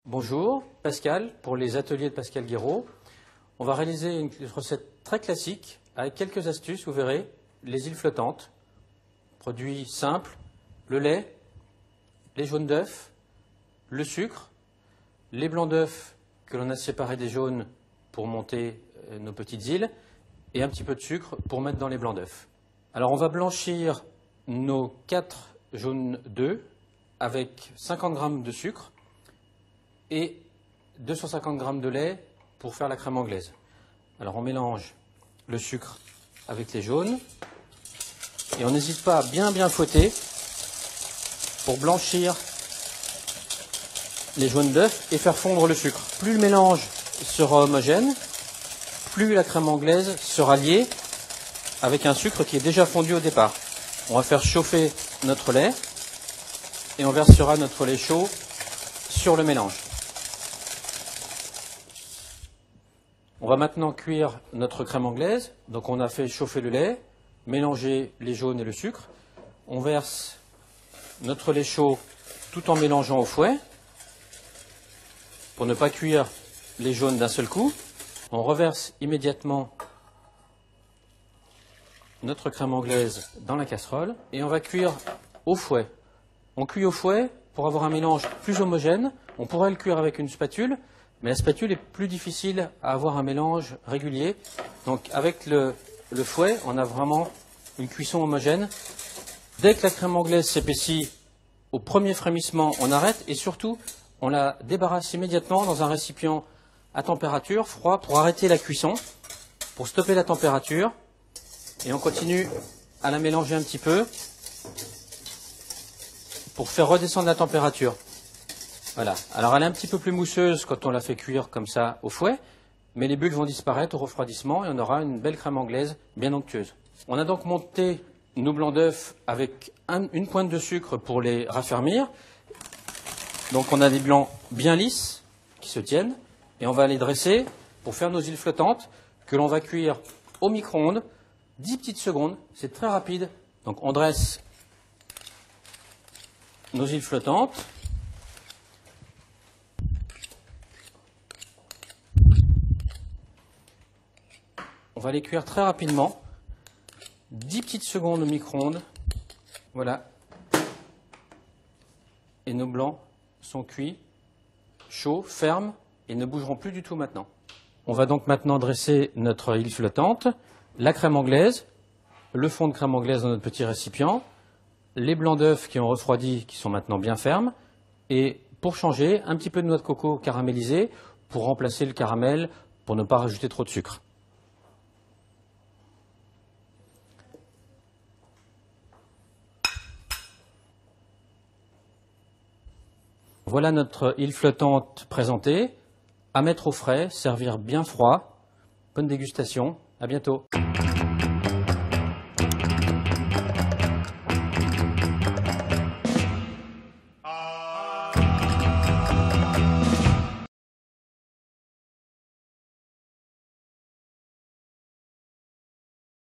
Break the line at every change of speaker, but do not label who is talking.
Bonjour, Pascal, pour les ateliers de Pascal Guéraud. On va réaliser une recette très classique avec quelques astuces, vous verrez. Les îles flottantes, produits simples, le lait, les jaunes d'œufs, le sucre, les blancs d'œufs que l'on a séparés des jaunes pour monter nos petites îles et un petit peu de sucre pour mettre dans les blancs d'œufs. Alors on va blanchir nos 4 jaunes d'œufs avec 50 g de sucre et 250 g de lait pour faire la crème anglaise. Alors on mélange le sucre avec les jaunes et on n'hésite pas à bien fouetter pour blanchir les jaunes d'œufs et faire fondre le sucre. Plus le mélange sera homogène, plus la crème anglaise sera liée avec un sucre qui est déjà fondu au départ. On va faire chauffer notre lait et on versera notre lait chaud sur le mélange. On va maintenant cuire notre crème anglaise. Donc on a fait chauffer le lait, mélanger les jaunes et le sucre. On verse notre lait chaud tout en mélangeant au fouet pour ne pas cuire les jaunes d'un seul coup. On reverse immédiatement notre crème anglaise dans la casserole et on va cuire au fouet. On cuit au fouet pour avoir un mélange plus homogène. On pourrait le cuire avec une spatule, mais la spatule est plus difficile à avoir un mélange régulier. Donc avec le fouet, on a vraiment une cuisson homogène. Dès que la crème anglaise s'épaissit, au premier frémissement, on arrête et surtout, on la débarrasse immédiatement dans un récipient à température froid pour arrêter la cuisson, pour stopper la température. Et on continue à la mélanger un petit peu pour faire redescendre la température. Voilà. Alors elle est un petit peu plus mousseuse quand on la fait cuire comme ça au fouet, mais les bulles vont disparaître au refroidissement et on aura une belle crème anglaise bien onctueuse. On a donc monté nos blancs d'œufs avec une pointe de sucre pour les raffermir. Donc on a des blancs bien lisses qui se tiennent et on va les dresser pour faire nos îles flottantes que l'on va cuire au micro-ondes 10 petites secondes. C'est très rapide. Donc on dresse nos îles flottantes. On va les cuire très rapidement, 10 petites secondes au micro-ondes, voilà. Et nos blancs sont cuits, chauds, fermes et ne bougeront plus du tout maintenant. On va donc maintenant dresser notre île flottante, la crème anglaise, le fond de crème anglaise dans notre petit récipient, les blancs d'œufs qui ont refroidi, qui sont maintenant bien fermes, et pour changer, un petit peu de noix de coco caramélisée pour remplacer le caramel, pour ne pas rajouter trop de sucre. Voilà notre île flottante présentée, à mettre au frais, servir bien froid. Bonne dégustation, à bientôt.